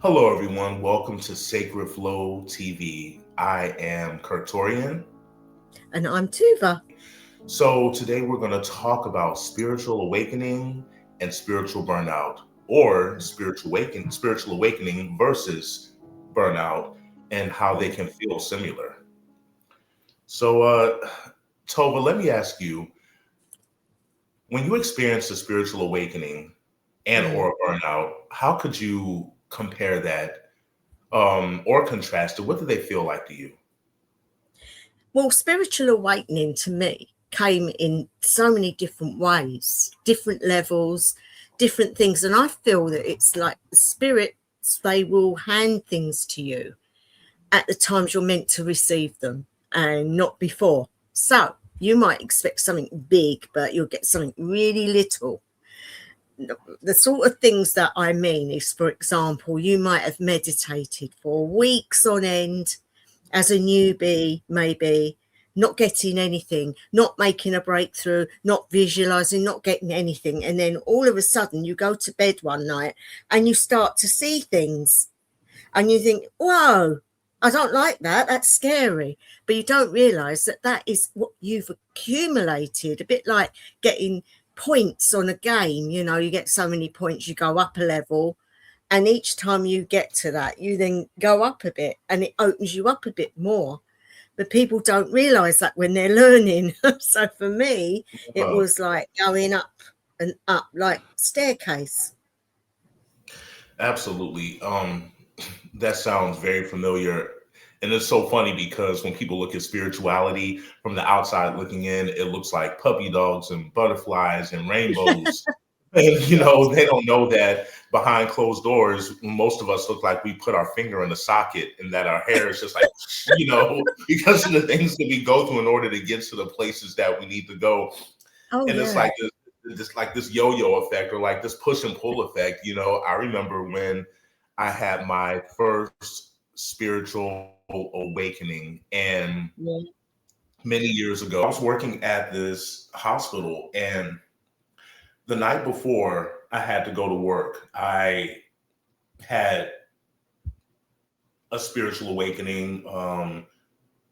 Hello, everyone. Welcome to Sacred Flow TV. I am Kirk. And I'm Tova. So today we're going to talk about spiritual awakening and spiritual burnout, or spiritual awakening versus burnout, and how they can feel similar. So, Tova, let me ask you: when you experience a spiritual awakening and Mm. or burnout, how could you compare that or contrast it? What do they feel like to you? Well, spiritual awakening to me came in so many different ways, different levels, different things. And I feel that it's like the spirits, they will hand things to you at the times you're meant to receive them and not before. So you might expect something big, but you'll get something really little. The sort of things that I mean is, for example, you might have meditated for weeks on end as a newbie, maybe not getting anything, not making a breakthrough, not visualizing, not getting anything. And then all of a sudden you go to bed one night and you start to see things and you think, whoa, I don't like that. That's scary. But you don't realize that that is what you've accumulated, a bit like getting points on a game. You know, you get so many points, you go up a level. And each time you get to that, you then go up a bit and it opens you up a bit more. But people don't realize that when they're learning. So for me, it Uh, was like going up and up, like staircase. Absolutely. That sounds very familiar. And it's so funny because when people look at spirituality from the outside looking in, it looks like puppy dogs and butterflies and rainbows. And, Yes. they don't know that behind closed doors, most of us look like we put our finger in the socket and that our hair is just like, because of the things that we go through in order to get to the places that we need to go. Oh, And it's yeah. like this yo-yo effect or like this push and pull effect. I remember when I had my first spiritual awakening, and Yeah. many years ago I was working at this hospital, and the night before I had to go to work, I had a spiritual awakening.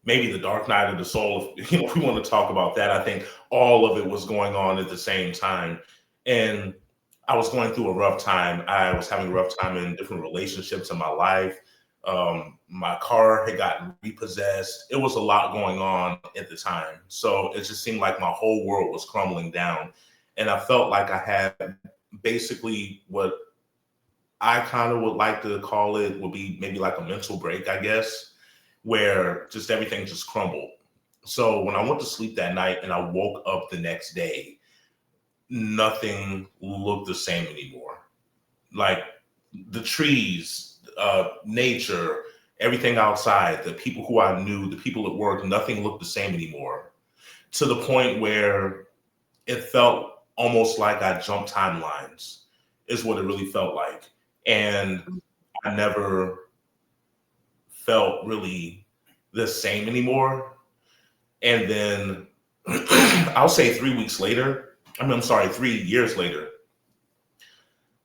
Maybe the dark night of the soul, if we want to talk about that. I think all of it was going on at the same time. And I was going through a rough time. I was having a rough time in different relationships in my life. My car had gotten repossessed. It was a lot going on at the time. So it just seemed like my whole world was crumbling down. And I felt like I had basically what I kind of would like to call it would be maybe like a mental break, I guess, where just everything just crumbled. So when I went to sleep that night and I woke up the next day, nothing looked the same anymore. Like the trees, nature, everything outside, the people who I knew, the people at work, nothing looked the same anymore. To the point where it felt almost like I jumped timelines, is what it really felt like. And I never felt really the same anymore. And then I'll say 3 weeks later, I'm sorry, 3 years later,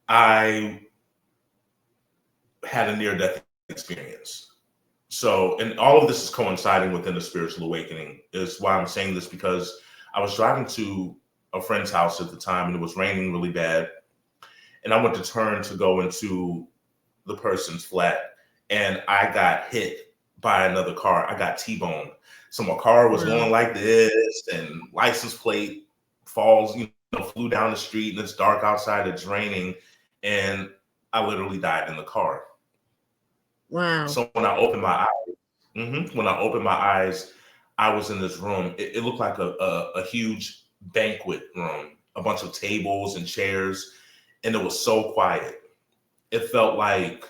I had a near death experience. So, and all of this is coinciding within the spiritual awakening, is why I'm saying this, because I was driving to a friend's house at the time and it was raining really bad. And I went to turn to go into the person's flat and I got hit by another car. I got T-boned. So my car was Wow. going like this, and license plate falls, flew down the street, and it's dark outside, it's raining, and I literally died in the car. Wow. So when I opened my eyes, when I opened my eyes, I was in this room. It looked like a huge banquet room, a bunch of tables and chairs, and it was so quiet. It felt like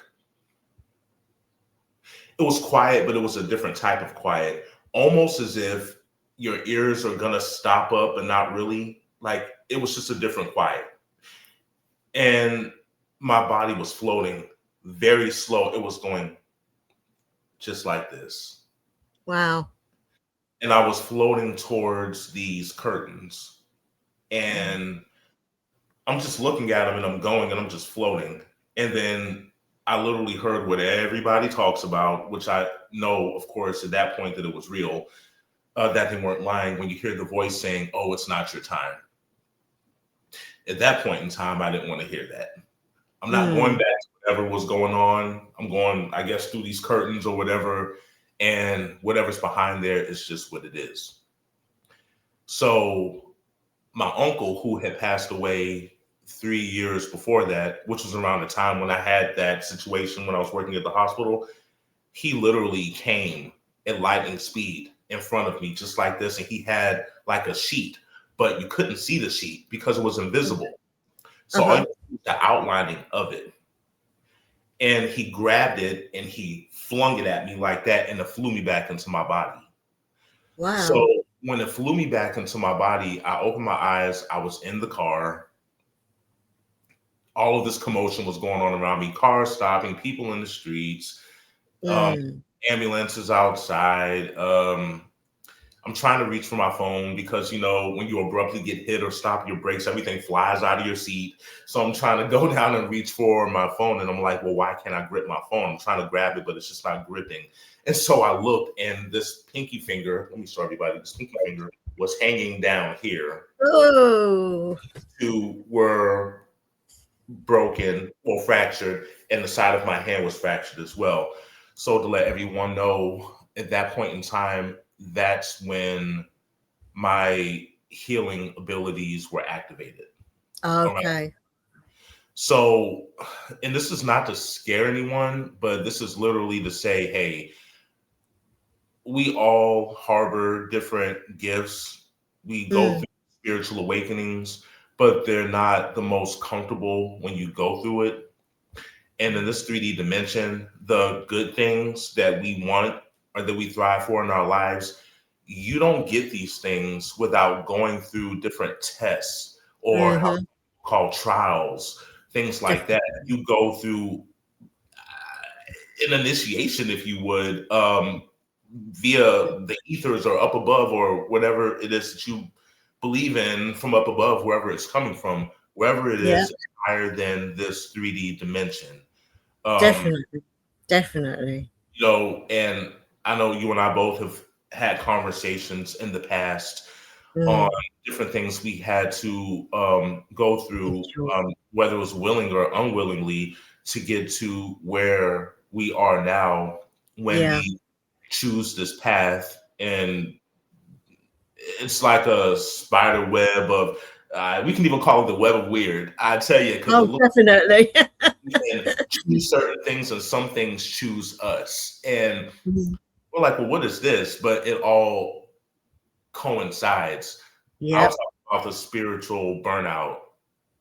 it was quiet, but it was a different type of quiet, almost as if your ears are gonna stop up, but not really. Like it was just a different quiet. And my body was floating very slow. It was going just like this. Wow. And I was floating towards these curtains. And I'm just looking at them and I'm going and I'm just floating. And then I literally heard what everybody talks about, which I know, of course, at that point that it was real, that they weren't lying. When you hear the voice saying, "Oh, it's not your time." At that point in time, I didn't want to hear that. I'm not going back to whatever was going on. I'm going, I guess, through these curtains or whatever, and whatever's behind there is just what it is. So my uncle, who had passed away 3 years before that, which was around the time when I had that situation when I was working at the hospital, he literally came at lightning speed in front of me, just like this. And he had like a sheet, but you couldn't see the sheet because it was invisible. So all you could see was the outlining of it. And he grabbed it and he flung it at me like that, and it flew me back into my body. Wow. So when it flew me back into my body, I opened my eyes. I was in the car. All of this commotion was going on around me. Cars stopping, people in the streets, ambulances outside. I'm trying to reach for my phone because, you know, when you abruptly get hit or stop your brakes, everything flies out of your seat. So I'm trying to go down and reach for my phone. And I'm like, well, why can't I grip my phone? I'm trying to grab it, but it's just not gripping. And so I looked, and this pinky finger, let me show everybody, this pinky finger was hanging down here. Oh. Two were broken or fractured, and the side of my hand was fractured as well. So to let everyone know, at that point in time, that's when my healing abilities were activated. Okay. Right? So, and this is not to scare anyone, but this is literally to say, hey, we all harbor different gifts. We go through spiritual awakenings, but they're not the most comfortable when you go through it. And in this 3D dimension, the good things that we want or that we thrive for in our lives, you don't get these things without going through different tests or called trials, things like that. You go through an initiation, if you would, via the ethers or up above or whatever it is that you believe in from up above, wherever it's coming from, wherever it is higher than this 3D dimension. Definitely. You know, and I know you and I both have had conversations in the past on different things we had to go through, whether it was willing or unwillingly, to get to where we are now when we choose this path. And it's like a spider web of, we can even call it the web of weird. I tell you, because definitely. We can choose certain things, and some things choose us. And we're like, well, what is this? But it all coincides. I'll talk about the spiritual burnout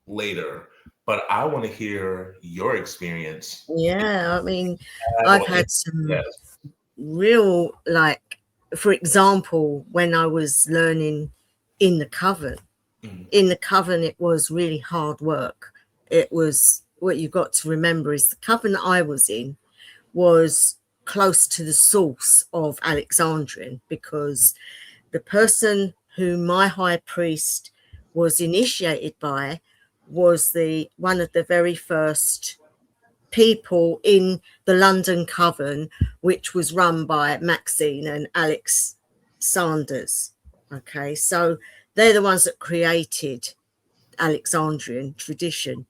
later, but I want to hear your experience. Yeah, I mean, I've had some real, like, for example, when I was learning in the coven, it was really hard work. It was, what you got to remember is the coven that I was in was close to the source of Alexandrian, because the person who my high priest was initiated by was one of the very first people in the London Coven, which was run by Maxine and Alex Sanders. Okay, so they're the ones that created Alexandrian tradition,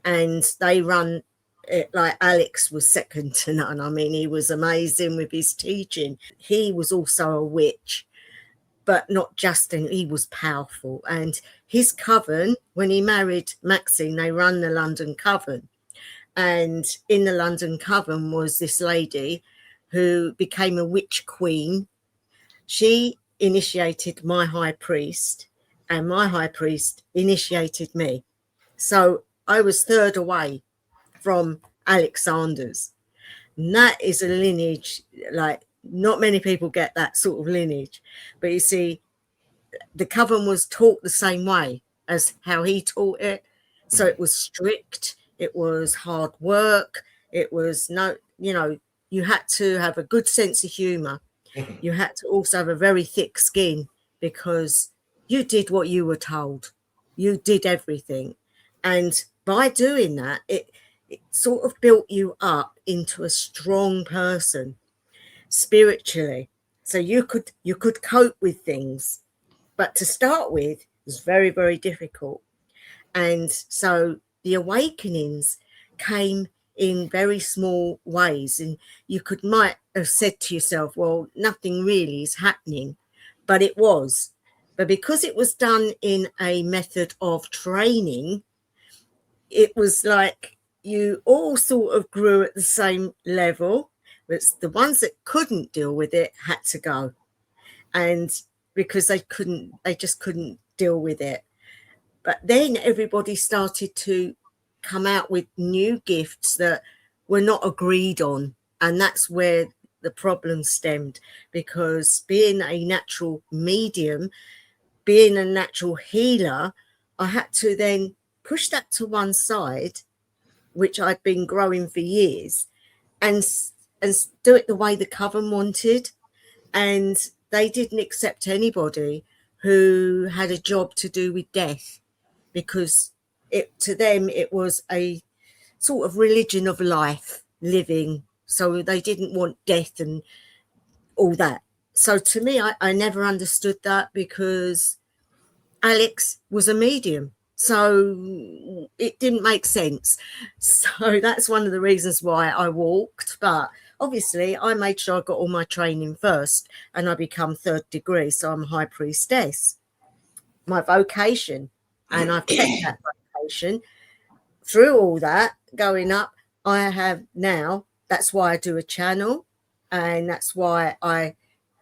and they run it like Alex was second to none. I mean, he was amazing with his teaching. He was also a witch, but not just, he was powerful. And his coven, when he married Maxine, they run the London Coven. And in the London Coven was this lady who became a witch queen. She initiated my high priest, and my high priest initiated me. So I was third away from Alexander's. And that is a lineage, like, not many people get that sort of lineage. But you see, the coven was taught the same way as how he taught it. So it was strict. It was hard work. It was you had to have a good sense of humor. You had to also have a very thick skin, because you did what you were told. You did everything. And by doing that, it sort of built you up into a strong person spiritually. So you could cope with things. But to start with, it was very, very difficult. And so the awakenings came in very small ways. And you might have said to yourself, well, nothing really is happening. But it was. But because it was done in a method of training, it was like you all sort of grew at the same level. But the ones that couldn't deal with it had to go. And because they just couldn't deal with it. But then everybody started to come out with new gifts that were not agreed on. And that's where the problem stemmed, because being a natural medium, being a natural healer, I had to then push that to one side, which I'd been growing for years, and do it the way the coven wanted. And they didn't accept anybody who had a job to do with death, because to them it was a sort of religion of life living. So they didn't want death and all that. So to me, I never understood that, because Alex was a medium. So it didn't make sense. So that's one of the reasons why I walked. But obviously, I made sure I got all my training first, and I become 3rd degree. So I'm high priestess, my vocation. And I've kept that vocation through all that going up. I have now, that's why I do a channel, and that's why I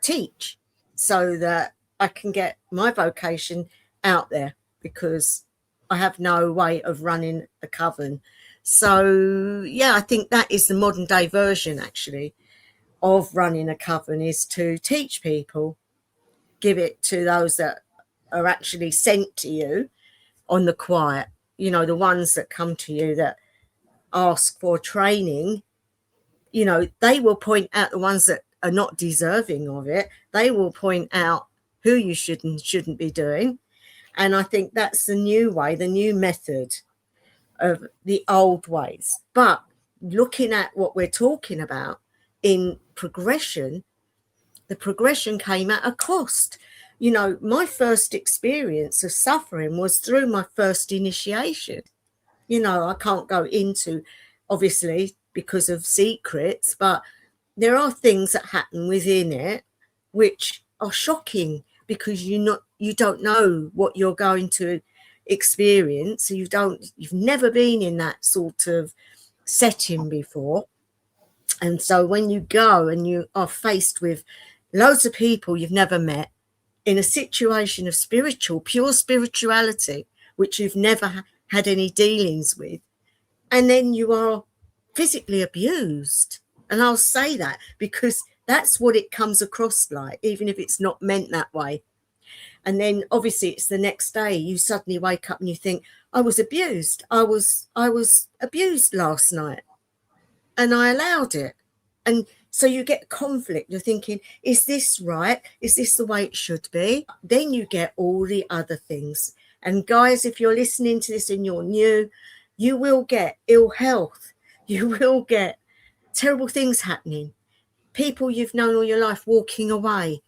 teach, so that I can get my vocation out there, because I have no way of running a coven. So yeah, I think that is the modern day version actually of running a coven, is to teach people, give it to those that are actually sent to you on the quiet, you know, the ones that come to you that ask for training. You know, they will point out the ones that are not deserving of it. They will point out who you should and shouldn't be doing. And I think that's the new way, the new method of the old ways. But looking at what we're talking about in progression, the progression came at a cost. You know, my first experience of suffering was through my first initiation. You know, I can't go into, obviously, because of secrets, but there are things that happen within it which are shocking, because you don't know what you're going to experience. You've never been in that sort of setting before. And so when you go and you are faced with loads of people you've never met in a situation of pure spirituality, which you've never had any dealings with, and then you are physically abused. And I'll say that because that's what it comes across like, even if it's not meant that way. And then obviously it's the next day, you suddenly wake up and you think, I was abused. I was abused last night, and I allowed it. And so you get conflict. You're thinking, is this right? Is this the way it should be? Then you get all the other things. And guys, if you're listening to this and you're new, you will get ill health. You will get terrible things happening. People you've known all your life walking away,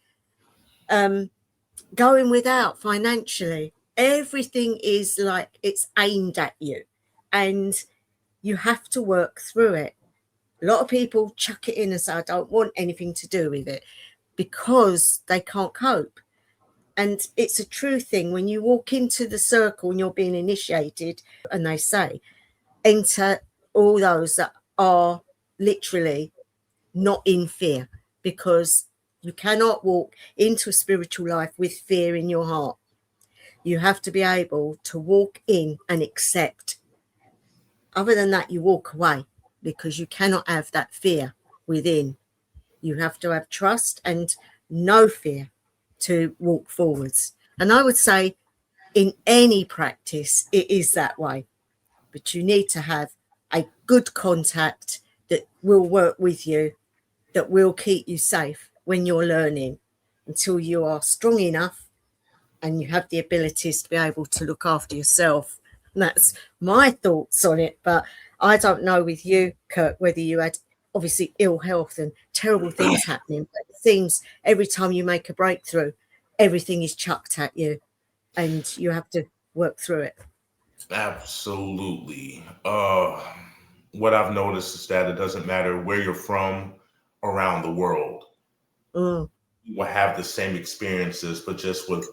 going without financially. Everything is like it's aimed at you, and you have to work through it. A lot of people chuck it in and say, I don't want anything to do with it, because they can't cope. And it's a true thing. When you walk into the circle and you're being initiated, and they say, enter all those that are literally not in fear, because you cannot walk into a spiritual life with fear in your heart. You have to be able to walk in and accept. Other than that, you walk away, because you cannot have that fear within. You have to have trust and no fear to walk forwards. And I would say in any practice, it is that way. But you need to have a good contact that will work with you, that will keep you safe when you're learning, until you are strong enough and you have the abilities to be able to look after yourself. And that's my thoughts on it. But I don't know with you, Kirk, whether you had obviously ill health and terrible things happening, but it seems every time you make a breakthrough, everything is chucked at you and you have to work through it. Absolutely. What I've noticed is that it doesn't matter where you're from around the world. Mm, You will have the same experiences, but just with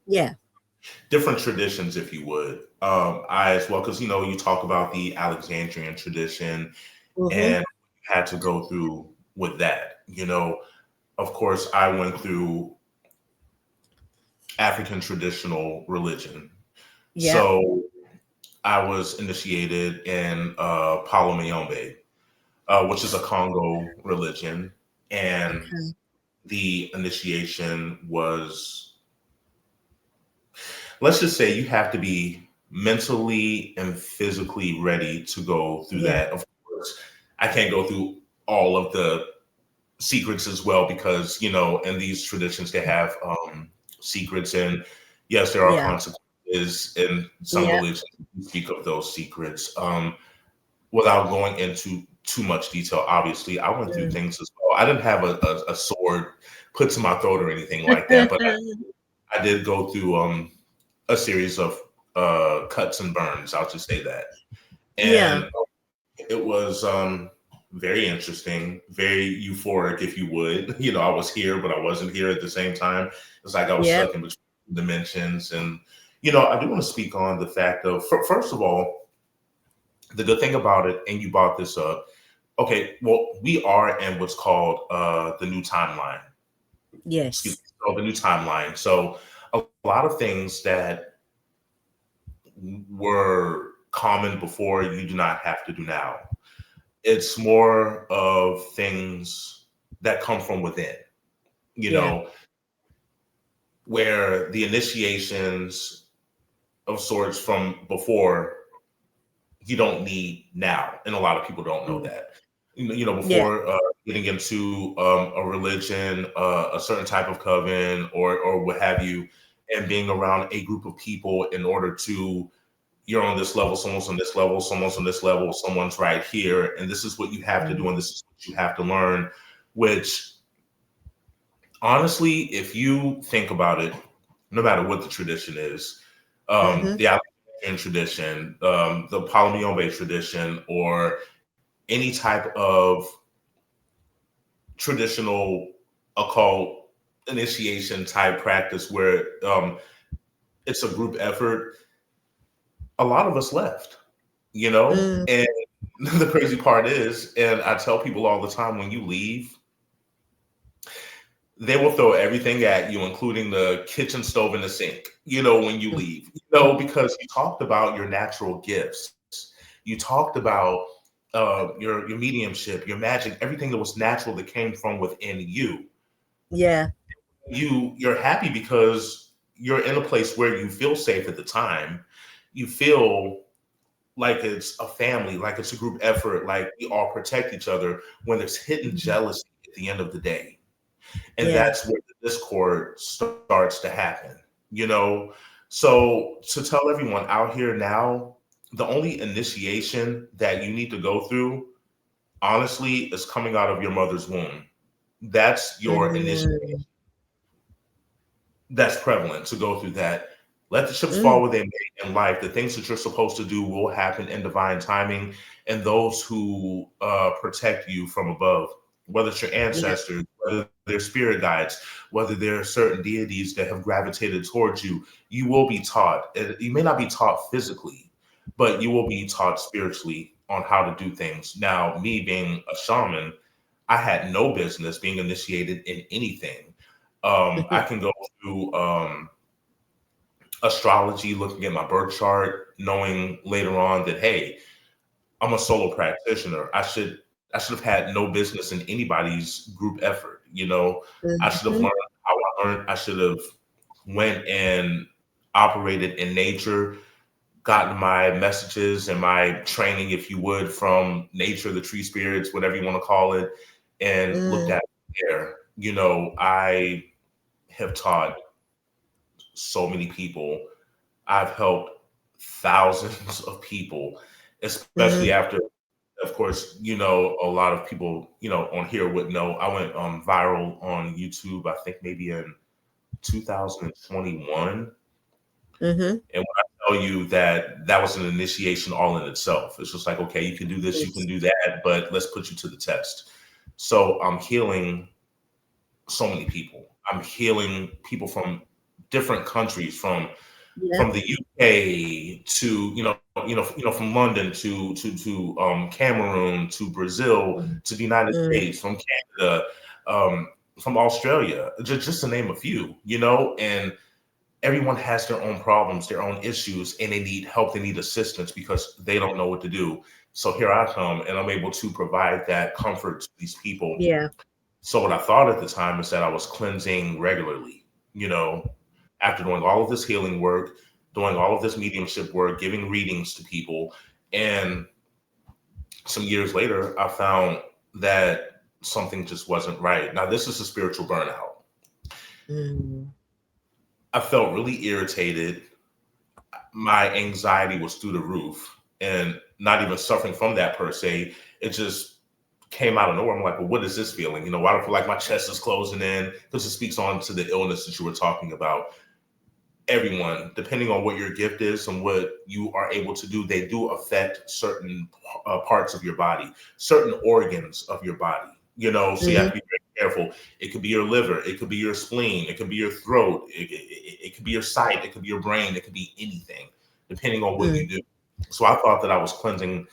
yeah. different traditions, if you would. I as well, because you talk about the Alexandrian tradition Hmm. and had to go through with that. Of course, I went through African traditional religion. Yeah. So I was initiated in Palomayombe, which is a Congo religion. And Okay. the initiation was, let's just say, you have to be mentally and physically ready to go through Yeah. that. Of course, I can't go through all of the secrets as well because, in these traditions, they have secrets. And yes, there are Yeah. consequences in some Yeah. religions who speak of those secrets. Without going into too much detail, obviously, I went through Mm. things as well. I didn't have a sword put to my throat or anything like that, but I did go through a series of cuts and burns. I'll just say that. Yeah. And it was very interesting, very euphoric, if you would. I was here, but I wasn't here at the same time. It's like I was Yeah. stuck in between dimensions. And, I do want to speak on the fact of, first of all, the good thing about it, and you brought this up, okay, well, we are in what's called the new timeline. Excuse Yes. me, the new timeline. So a lot of things that were common before, you do not have to do now. It's more of things that come from within, you Yeah. know, where the initiations of sorts from before you don't need now. And a lot of people don't know Mm. that. Yeah. Before getting into a religion, a certain type of coven, or what have you, and being around a group of people in order to, you're on this level, someone's on this level, someone's on this level, someone's right here, and this is what you have to do, Mm. and this is what you have to learn. Which, honestly, if you think about it, no matter what the tradition is, Hmm. the African tradition, the Polynesian tradition, or any type of traditional occult initiation type practice where it's a group effort, a lot of us left, Mm. and the crazy part is, and I tell people all the time, when you leave, they will throw everything at you, including the kitchen stove and the sink, when you leave, because you talked about your natural gifts. You talked about your mediumship, your magic, everything that was natural that came from within you. Yeah. You're happy because you're in a place where you feel safe at the time. You feel like it's a family, like it's a group effort, like we all protect each other, when there's hidden Mhm. jealousy at the end of the day. And Yeah. that's where the discord starts to happen, you know? So to tell everyone out here now, the only initiation that you need to go through, honestly, is coming out of your mother's womb. That's your initiation. Mm. That's prevalent to go through that. Let the chips fall Mm. where they may in life. The things that you're supposed to do will happen in divine timing, and those who protect you from above, whether it's your Yeah. ancestors, whether they're spirit guides, whether there are certain deities that have gravitated towards you, you will be taught. You may not be taught physically, but you will be taught spiritually on how to do things. Now, me being a shaman, I had no business being initiated in anything. I can go through astrology, looking at my birth chart, knowing later on that, hey, I'm a solo practitioner. I should have had no business in anybody's group effort. I should have Mhm. learned how I learned. I should have went and operated in nature, gotten my messages and my training, if you would, from nature, the tree spirits, whatever you want to call it, and looked Mm. at it there. I have taught so many people. I've helped thousands of people. especially after, of course, a lot of people, on here would know I went viral on YouTube, I think maybe in 2021. Mm-hmm. And when I tell you that was an initiation all in itself, it's just like, okay, you can do this, you can do that, but let's put you to the test. So I'm healing so many people. I'm healing people from different countries, from the UK to from London to Cameroon to Brazil to the United States, from Canada, from Australia, just to name a few, and everyone has their own problems, their own issues, and they need help, they need assistance because they don't know what to do. So here I come, and I'm able to provide that comfort to these people. Yeah. So what I thought at the time is that I was cleansing regularly, after doing all of this healing work, doing all of this mediumship work, giving readings to people. And some years later, I found that something just wasn't right. Now, this is a spiritual burnout. I felt really irritated. My anxiety was through the roof, and not even suffering from that per se. It just came out of nowhere. I'm like, well, what is this feeling? Why do I feel like my chest is closing in? Because it speaks on to the illness that you were talking about. Everyone, depending on what your gift is and what you are able to do, they do affect certain parts of your body, certain organs of your body, so you have to be very careful. It could be your liver, it could be your spleen, it could be your throat, it could be your sight, it could be your brain, it could be anything, depending on what you do. So I thought that I was cleansing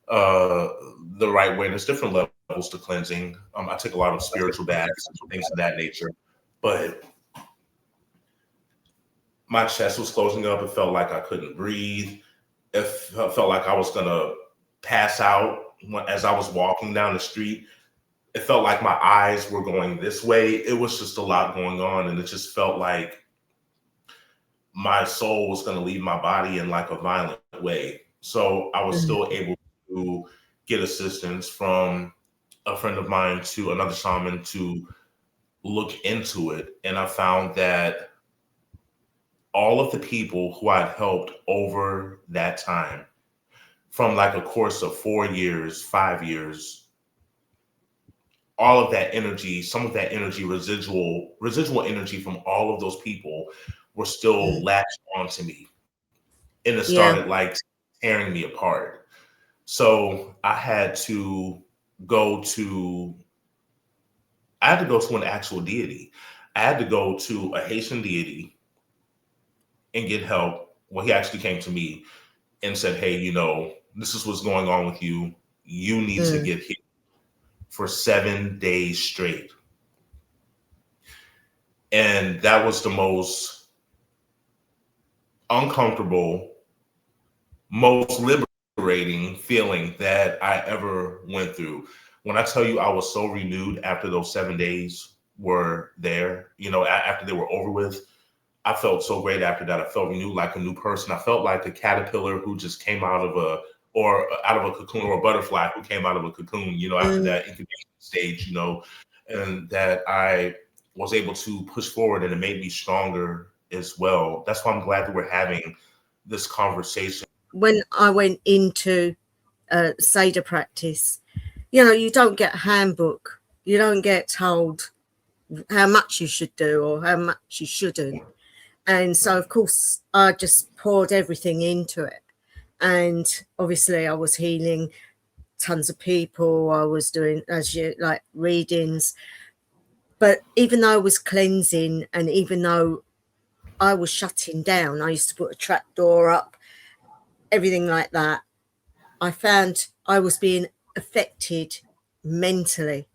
the right way. And there's different levels to cleansing. I take a lot of spiritual baths and things of that nature, but my chest was closing up. It felt like I couldn't breathe. It felt like I was going to pass out as I was walking down the street. It felt like my eyes were going this way. It was just a lot going on. And it just felt like my soul was going to leave my body in like a violent way. So I was still able to get assistance from a friend of mine to another shaman to look into it. And I found that all of the people who I'd helped over that time, from like a course of 4 years, 5 years, all of that energy, some of that energy, residual energy from all of those people were still latched onto me. And it started like tearing me apart. So I had to go to an actual deity. I had to go to a Haitian deity and get help. Well, he actually came to me and said, hey, this is what's going on with you. You need to get healed for 7 days straight. And that was the most uncomfortable, most liberating feeling that I ever went through. When I tell you I was so renewed after those 7 days were there, after they were over with, I felt so great after that. I felt renewed like a new person. I felt like a caterpillar who just came out of a cocoon, or a butterfly who came out of a cocoon, after that incubation stage, and that I was able to push forward, and it made me stronger as well. That's why I'm glad that we're having this conversation. When I went into seidr practice, you don't get a handbook. You don't get told how much you should do or how much you shouldn't. And so, of course, I just poured everything into it. And obviously I was healing tons of people. I was doing, readings. But even though I was cleansing, and even though I was shutting down, I used to put a trap door up, everything like that, I found I was being affected mentally.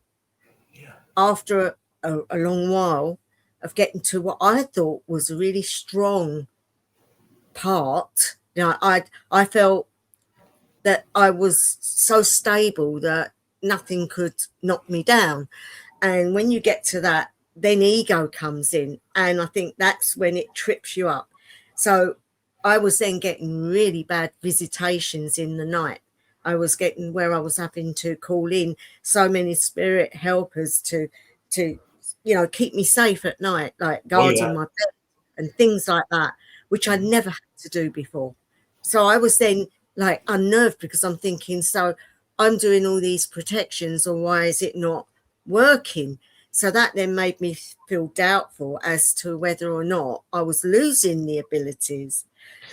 Yeah. After a long while of getting to what I thought was a really strong part, I felt that I was so stable that nothing could knock me down. And when you get to that, then ego comes in, and I think that's when it trips you up. So I was then getting really bad visitations in the night. I was getting where I was having to call in so many spirit helpers to keep me safe at night, like guarding my bed and things like that, which I never had to do before. So I was then like unnerved, because I'm thinking, so I'm doing all these protections, or why is it not working? So that then made me feel doubtful as to whether or not I was losing the abilities.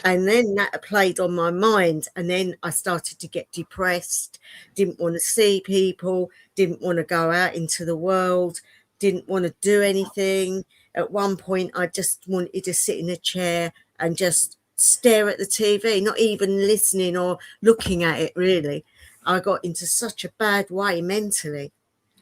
And then that played on my mind. And then I started to get depressed, didn't want to see people, didn't want to go out into the world, didn't want to do anything. At one point, I just wanted to sit in a chair and just stare at the TV, not even listening or looking at it, really. I got into such a bad way mentally.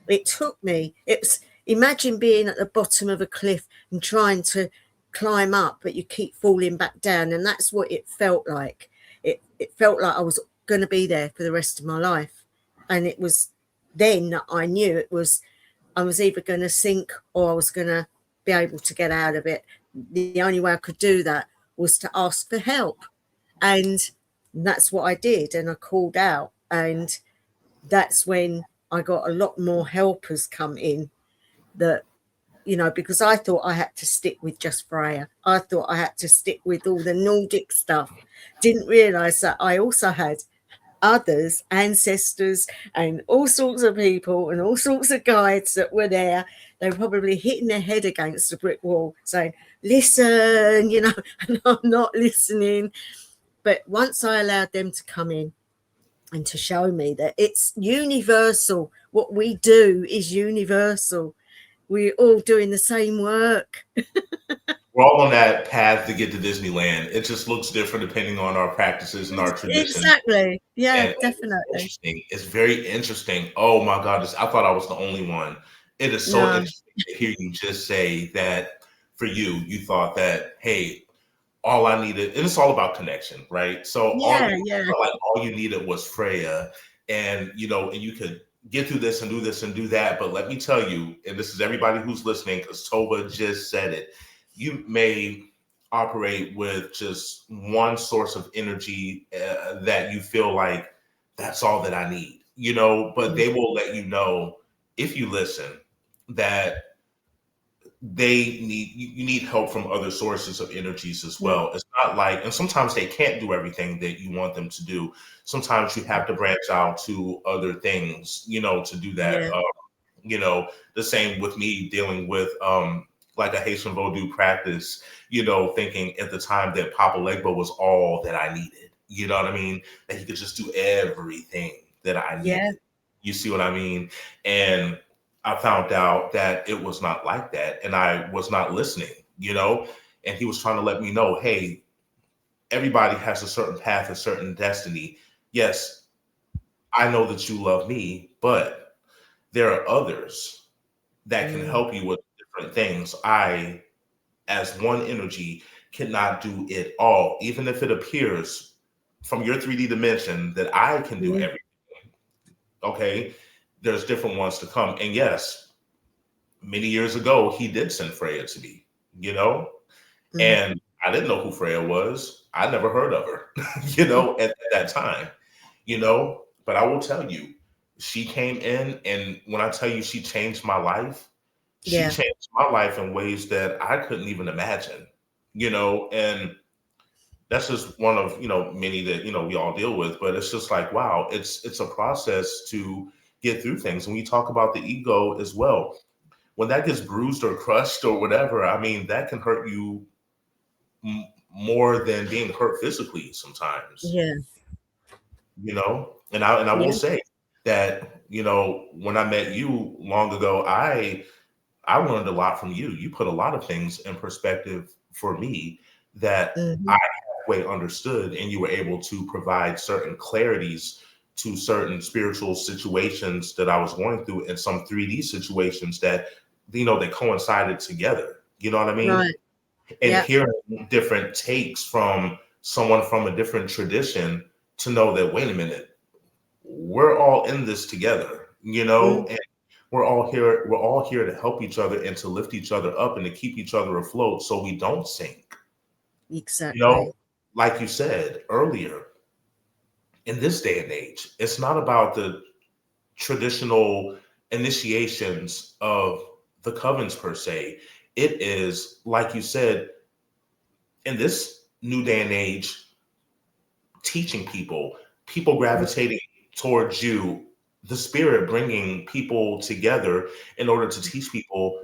It took me, it's, imagine being at the bottom of a cliff and trying to climb up, but you keep falling back down. And that's what it felt like. It felt like I was going to be there for the rest of my life. And it was then that I knew it was, I was either going to sink or I was going to be able to get out of it. The only way I could do that was to ask for help. And that's what I did. And I called out. And that's when I got a lot more helpers come in, that, you know, because I thought I had to stick with just Freya. I thought I had to stick with all the Nordic stuff. Didn't realise that I also had others, ancestors, and all sorts of people and all sorts of guides that were there. They were probably hitting their head against the brick wall saying, listen, you know, and I'm not listening. But once I allowed them to come in and to show me that it's universal, what we do is universal. We're all doing the same work. We're all on that path to get to Disneyland. It just looks different depending on our practices and our traditions. Exactly. Yeah, And definitely. it's interesting. It's very interesting. Oh my God, I thought I was the only one. It is so No. interesting to hear you just say that for you, you thought that, hey, all I needed, and it's all about connection, right? So Yeah. all you needed was Freya, and you know, and you could get through this and do that. But let me tell you, and this is everybody who's listening, because Tova just said it, you may operate with just one source of energy that you feel like that's all that I need, you know, but they will let you know if you listen that you need help from other sources of energies as well. It's not like, and sometimes they can't do everything that you want them to do. Sometimes you have to branch out to other things, you know, to do that. Yeah. You know, the same with me dealing with like a Haitian Vodou practice, you know, thinking at the time that Papa Legba was all that I needed. You know what I mean? That he could just do everything that I needed. Yeah. You see what I mean? And I found out that it was not like that, and I was not listening, you know, and he was trying to let me know, hey, everybody has a certain path, a certain destiny. Yes, I know that you love me, but there are others that can help you with different things. I, as one energy, cannot do it all, even if it appears from your 3D dimension that I can do everything. Okay, there's different ones to come. And yes, many years ago, he did send Freya to me, you know, and I didn't know who Freya was. I never heard of her, you know, at that time, you know, but I will tell you, she came in, and when I tell you she changed my life, she changed my life in ways that I couldn't even imagine, you know, and that's just one of, you know, many that, you know, we all deal with, but it's just like, wow, it's a process to get through things. And we talk about the ego as well. When that gets bruised or crushed or whatever, I mean, that can hurt you more than being hurt physically sometimes. Yeah. You know, and I will say that, you know, when I met you long ago, I learned a lot from you. You put a lot of things in perspective for me that I halfway understood, and you were able to provide certain clarities to certain spiritual situations that I was going through, and some 3D situations that, you know, they coincided together. You know what I mean? Right. And hearing different takes from someone from a different tradition to know that, wait a minute, we're all in this together, you know, and we're all here to help each other and to lift each other up and to keep each other afloat so we don't sink. Exactly. You know, like you said earlier, in this day and age, it's not about the traditional initiations of the covens per se. It is, like you said, in this new day and age, teaching people gravitating towards you, the spirit bringing people together in order to teach people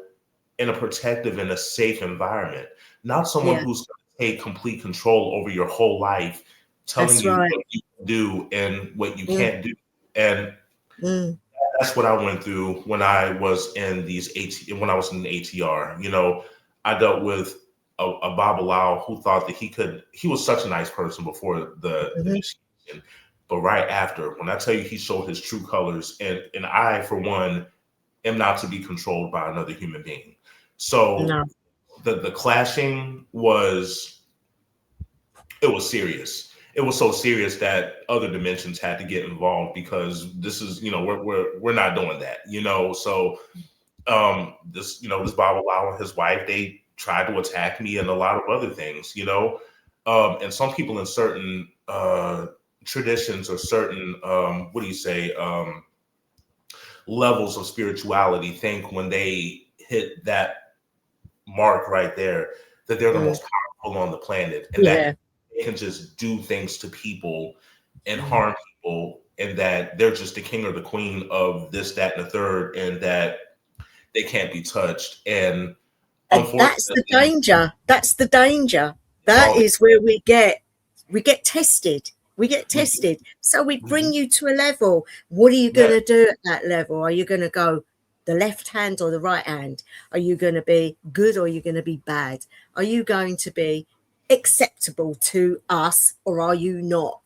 in a protective and a safe environment, not someone Yeah, who's going to take complete control over your whole life, telling that's you right. what you can do and what you Mm, can't do. And mm, that's what I went through when I was in when I was in the ATR. You know, I dealt with a Babalao who thought that he was such a nice person before the mhm. initiation. But right after, when I tell you he showed his true colors, and I, for one, am not to be controlled by another human being. So No, the clashing was, it was serious. It was so serious that other dimensions had to get involved, because this is, we're not doing that, So this Bible Lau and his wife, they tried to attack me and a lot of other things, and some people in certain traditions or certain levels of spirituality think when they hit that mark right there that they're the mm, most powerful on the planet, and that yeah, they can just do things to people and mm. harm people, and that they're just the king or the queen of this, that, and the third, and that they can't be touched. And And that's the unfortunately, danger. That's the danger. That all is where we get tested. We get we, tested. So we we, bring you to a level. What are you going yeah, to do at that level? Are you going to go the left hand or the right hand? Are you going to be good or are you going to be bad? Are you going to be acceptable to us or are you not?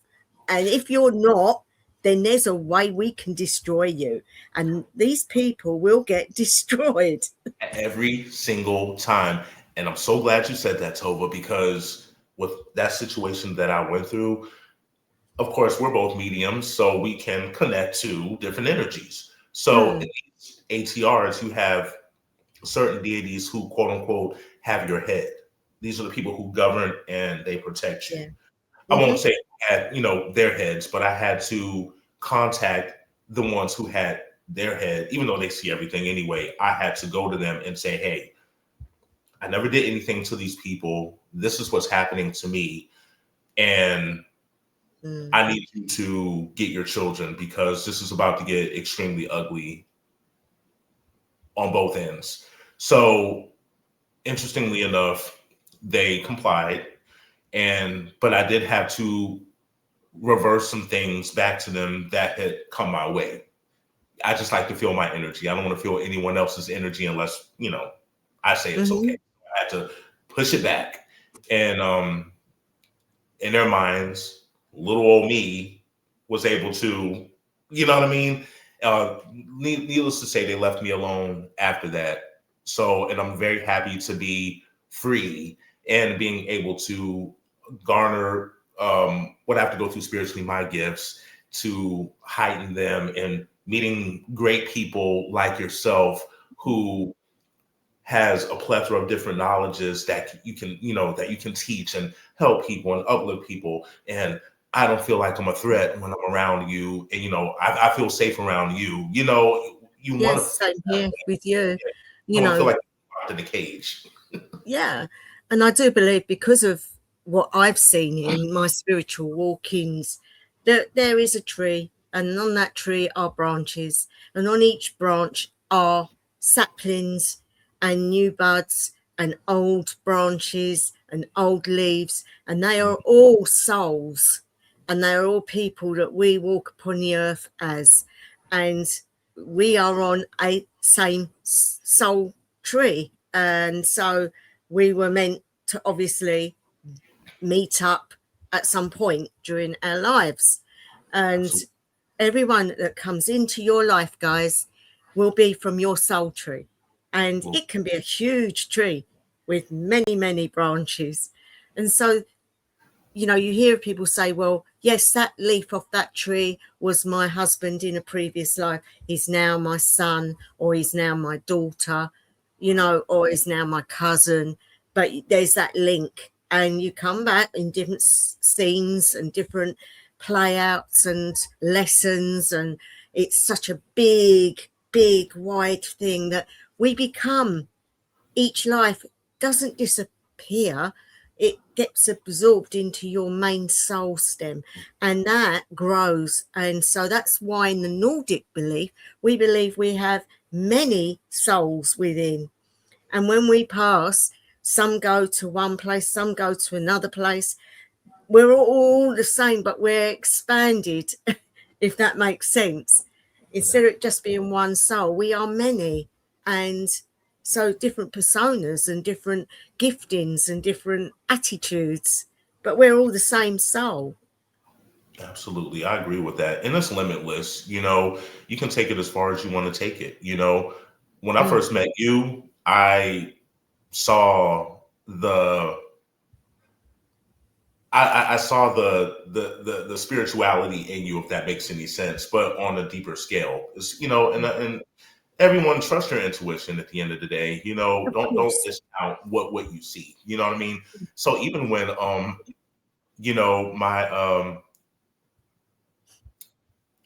And if you're not, then there's a way we can destroy you. And these people will get destroyed. every single time. And I'm so glad you said that, Tova, because with that situation that I went through, of course, we're both mediums, so we can connect to different energies. So in Mm, these ATRs, you have certain deities who, quote unquote, have your head. These are the people who govern and they protect you. yeah. I won't Mhm. say had, their heads, but I had to contact the ones who had their head, even though they see everything anyway. I had to go to them and say, hey, I never did anything to these people. This is what's happening to me. And Mm. I need you to get your children, because this is about to get extremely ugly on both ends. So, interestingly enough, they complied, but I did have to reverse some things back to them that had come my way. I just like to feel my energy. I don't want to feel anyone else's energy unless, I say it's okay. Mhm. I had to push it back. And in their minds, little old me was able to, you know what I mean? Needless to say, they left me alone after that. So, and I'm very happy to be free and being able to garner what I have to go through spiritually, my gifts, to heighten them, and meeting great people like yourself who has a plethora of different knowledges that you can teach and help people and uplift people. And I don't feel like I'm a threat when I'm around you. And I feel safe around you. You want to Yes, same here with you. I You don't feel know, like I'm locked in a cage. yeah. And I do believe because of what I've seen in my spiritual walkings, that there is a tree, and on that tree are branches, and on each branch are saplings and new buds and old branches and old leaves, and they are all souls, and they are all people that we walk upon the earth as, and we are on a same soul tree. And so we were meant to obviously meet up at some point during our lives. And Absolutely. everyone that comes into your life, guys, will be from your soul tree. And Well, it can be a huge tree with many, many branches. And so, you hear people say, well, yes, that leaf off that tree was my husband in a previous life. He's now my son, or he's now my daughter, or he's now my cousin. But there's that link, and you come back in different scenes and different playouts and lessons. And it's such a big, big, wide thing that we become. Each life doesn't disappear. It gets absorbed into your main soul stem, and that grows. And so that's why in the Nordic belief, we believe we have many souls within. And when we pass, some go to one place, some go to another place. We're all the same, but we're expanded, if that makes sense. Instead of just being one soul, we are many. And so different personas and different giftings and different attitudes, but we're all the same soul. Absolutely. I agree with that. And it's limitless. You can take it as far as you want to take it. When I Mm. first met you, I saw the I saw the spirituality in you, if that makes any sense, but on a deeper scale. And everyone trust your intuition at the end of the day. Of Don't course. discount what you see. You know what I mean? So even when my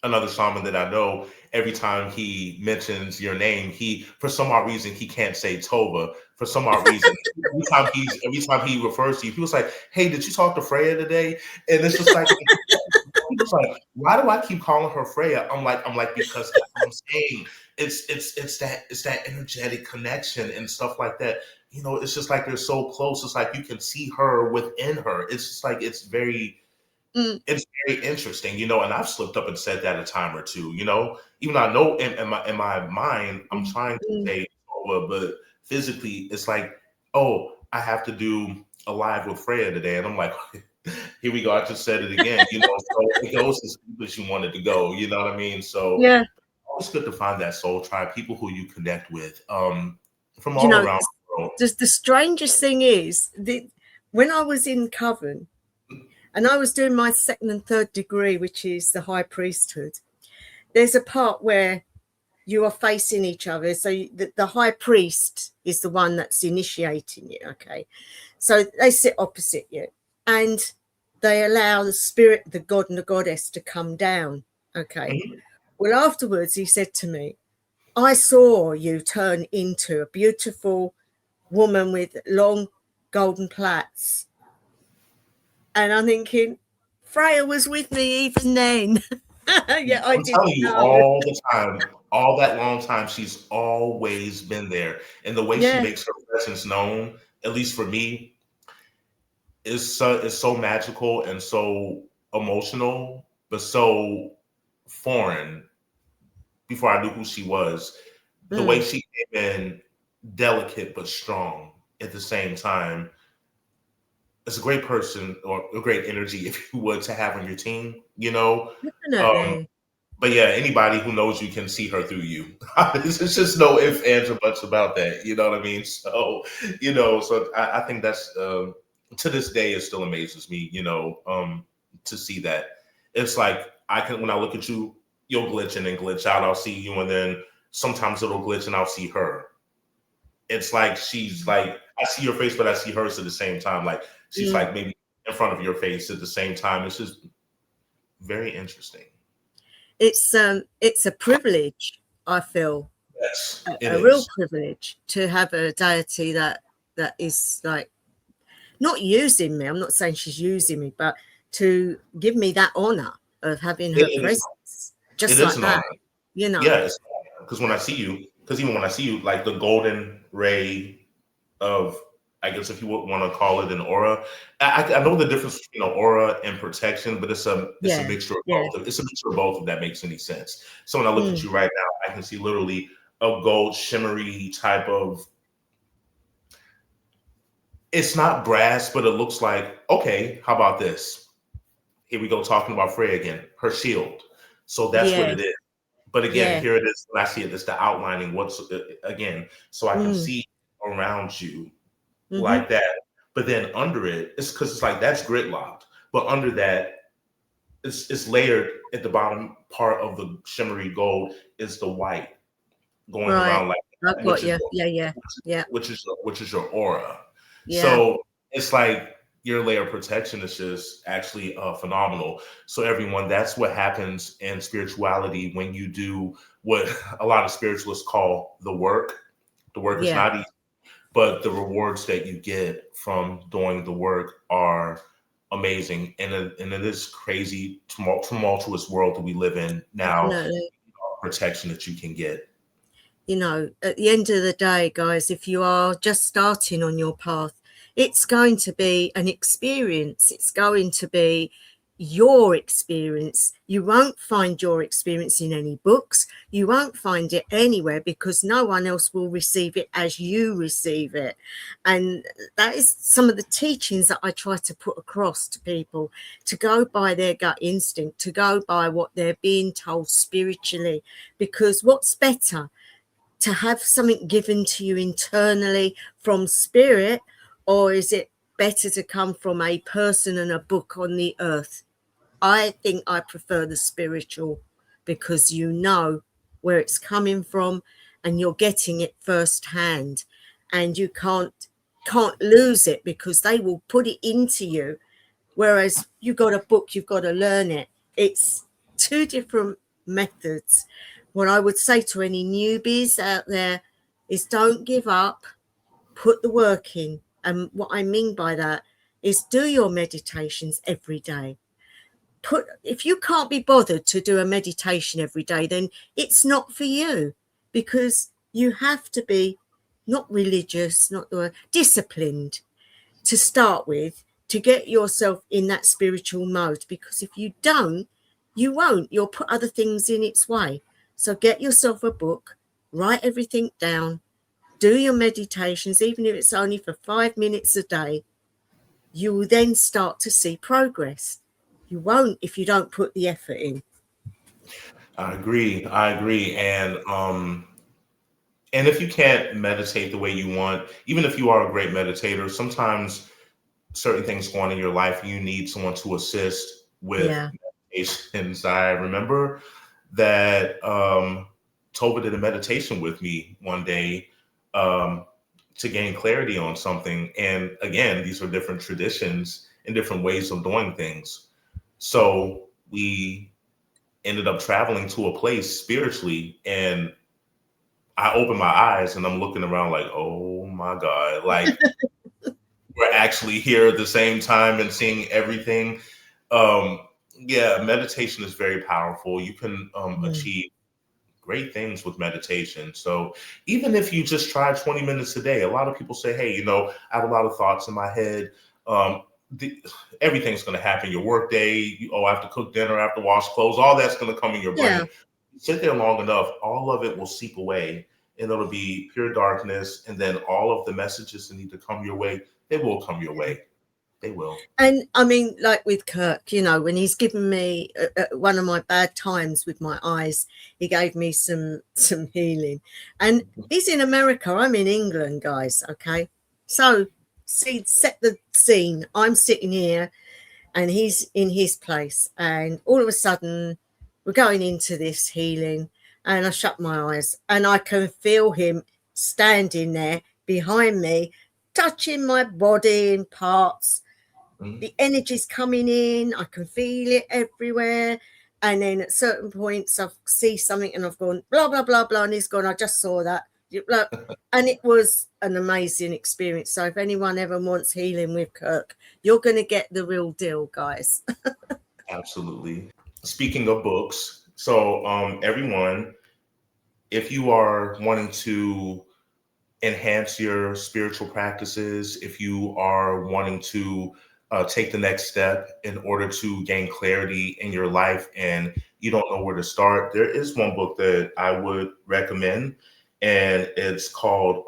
another shaman that I know, every time he mentions your name, he for some odd reason he can't say Tova. For some odd reason, every time he refers to you, he was like, "Hey, did you talk to Freya today?" And it's just like he was like, "Why do I keep calling her Freya?" I'm like because that's what I'm saying. It's that energetic connection and stuff like that. It's just like they're so close. It's like you can see her within her. It's just like Mm. it's very interesting, and I've slipped up and said that a time or two, even though I know in my mind, I'm trying to Mm. say Nova, but physically it's like, oh, I have to do a live with Freya today. And I'm like, here we go. I just said it again, so it goes as deep as you wanted to go. You know what I mean? So Yeah. always good to find that soul tribe, people who you connect with, from You all know, around the world. the strangest thing is that when I was in Coven and I was doing my second and third degree, which is the high priesthood, there's a part where you are facing each other. So the high priest is the one that's initiating you. Okay. So they sit opposite you and they allow the spirit, the god and the goddess to come down. Okay. Mhm. Well, afterwards, he said to me, I saw you turn into a beautiful woman with long golden plaits. And I'm thinking, Freya was with me even then. Yeah, I I'm telling didn't you know. all the time, all that long time, she's always been there. And the way she Yeah. makes her presence known, at least for me, is so magical and so emotional, but so foreign before I knew who she was. The way Mm. she came in, delicate but strong at the same time. It's a great person or a great energy, if you would, to have on your team, Um, Definitely. But yeah, anybody who knows you can see her through you. There's just no ifs, ands, or buts about that. You know what I mean? So I think that's to this day it still amazes me. To see that it's like I can when I look at you, you'll glitch in and glitch out. I'll see you, and then sometimes it'll glitch and I'll see her. It's like she's like I see your face, but I see hers at the same time. Like she's Mm. like maybe in front of your face at the same time. It's just very interesting. It's a privilege, I feel, Yes, it a real is. privilege to have a deity that is like not using me. I'm not saying she's using me, but to give me that honor of having It her is. presence, It just is like an that, honor. you know. Yes, because when I see you, because even when I see you, like the golden ray of, I guess if you would want to call it an aura, I know the difference between an aura and protection, but it's a Yeah, mixture of yeah. both. It's a mixture of both, if that makes any sense. So when I look at Mm. you right now, I can see literally a gold shimmery type of. It's not brass, but it looks like okay. How about this? Here we go talking about Freya again. Her shield. So that's what Yeah, it is. But again, yeah. here it is. When I see it, it's the outlining. What's again, so I can Mm. see around you Mm-hmm. like that. But then under it, it's because it's like that's grid locked. But under that, it's layered at the bottom part of the shimmery gold is the white going Right. around like I've that, got you. Yeah, yeah, yeah, which is your aura. yeah, So it's like your layer of protection is just actually phenomenal. So everyone, that's what happens in spirituality when you do what a lot of spiritualists call the work. The work is yeah. not easy. but the rewards that you get from doing the work are amazing. And it is crazy, tumultuous world that we live in now, Definitely. protection that you can get. You know, at the end of the day, guys, if you are just starting on your path, it's going to be an experience. It's going to be your experience. You won't find your experience in any books. You won't find it anywhere, because no one else will receive it as you receive it. And that is some of the teachings that I try to put across to people, to go by their gut instinct, to go by what they're being told spiritually, because what's better, to have something given to you internally from spirit, or is it better to come from a person and a book on the earth? I think I prefer the spiritual, because you know where it's coming from and you're getting it firsthand, and you can't lose it, because they will put it into you. Whereas you got a book, you've got to learn it. It's two different methods. What I would say to any newbies out there is, don't give up, put the work in. And what I mean by that is, do your meditations every day. If you can't be bothered to do a meditation every day, then it's not for you, because you have to be not religious, not disciplined to start with, to get yourself in that spiritual mode, because if you don't, you won't. You'll put other things in its way. So get yourself a book, write everything down, do your meditations, even if it's only for 5 minutes a day. You will then start to see progress. You won't if you don't put the effort in. I agree. And if you can't meditate the way you want, even if you are a great meditator, sometimes certain things go on in your life, you need someone to assist with Yeah. meditations. I remember that Tova did a meditation with me one day, um, to gain clarity on something. And again, these are different traditions and different ways of doing things. So we ended up traveling to a place spiritually, and I opened my eyes and I'm looking around like, oh my God, like we're actually here at the same time and seeing everything. Um, yeah, meditation is very powerful. You can achieve great things with meditation. So even if you just try 20 minutes a day, a lot of people say, hey, I have a lot of thoughts in my head. Um, Everything's going to happen. Your work day, I have to cook dinner, I have to wash clothes, all that's going to come in your Yeah. brain. Sit there long enough, all of it will seep away, and it'll be pure darkness. And then all of the messages that need to come your way, they will come your way. They will. And I mean, like with Kirk, when he's given me one of my bad times with my eyes, he gave me some healing. And he's in America, I'm in England, guys. Okay, so set the scene. I'm sitting here and he's in his place, and all of a sudden we're going into this healing, and I shut my eyes and I can feel him standing there behind me, touching my body in parts. The energy's coming in, I can feel it everywhere. And then at certain points I see something and I've gone blah blah blah blah, and he's gone, I just saw that. And it was an amazing experience. So if anyone ever wants healing with Kirk, you're going to get the real deal, guys. Absolutely. Speaking of books, so everyone, if you are wanting to enhance your spiritual practices, if you are wanting to take the next step in order to gain clarity in your life and you don't know where to start, there is one book that I would recommend, and it's called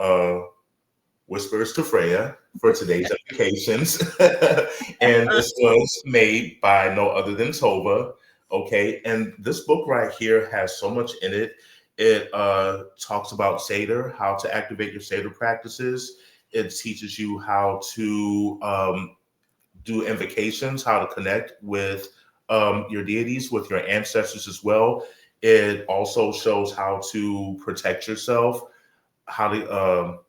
Whispers to Freya for today's applications. And this was made by no other than Tova. Okay. And this book right here has so much in it. It talks about seidr, how to activate your seidr practices. It teaches you how to do invocations, how to connect with your deities, with your ancestors as well. It also shows how to protect yourself, how to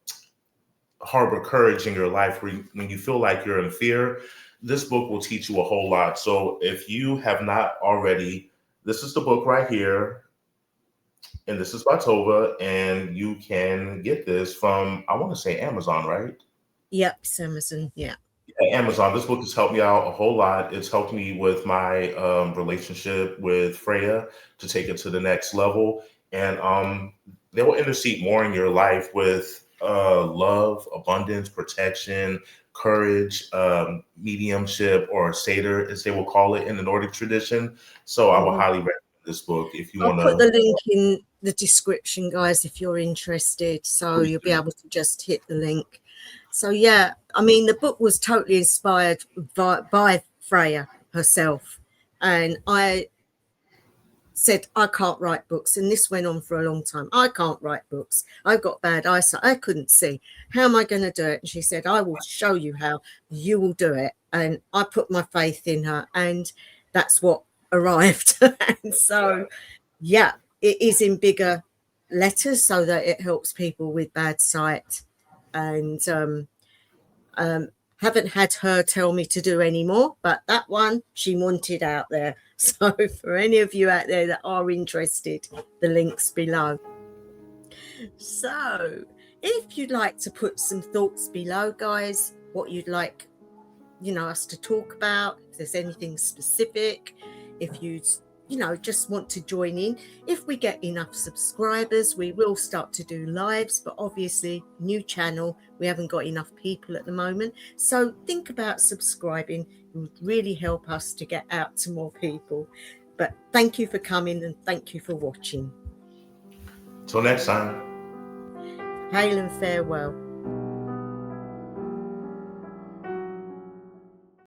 harbor courage in your life when you feel like you're in fear. This book will teach you a whole lot. So if you have not already, this is the book right here. And this is by Tova, and you can get this from, I want to say, Amazon, right? Yep, it's Amazon. Yeah. Amazon. This book has helped me out a whole lot. It's helped me with my relationship with Freya to take it to the next level. And they will intercede more in your life with love, abundance, protection, courage, mediumship, or seidr, as they will call it in the Nordic tradition. So I will highly recommend this book if you I'll want put the to. link in the description, guys, if you're interested. So you'll be able to just hit the link. So yeah, I mean, the book was totally inspired by Freya herself. And I said, I can't write books. And this went on for a long time. I can't write books. I've got bad eyesight. I couldn't see. How am I going to do it? And she said, I will show you how. You will do it. And I put my faith in her. And that's what arrived. And so, yeah, it is in bigger letters so that it helps people with bad sight. And haven't had her tell me to do any more, but that one she wanted out there. So for any of you out there that are interested, the link's below. So if you'd like to put some thoughts below, guys, what you'd like, us to talk about, if there's anything specific, if you'd just want to join in. If we get enough subscribers, we will start to do lives, but obviously new channel, we haven't got enough people at the moment. So think about subscribing. It would really help us to get out to more people. But thank you for coming and thank you for watching. Till next time. Hail and farewell.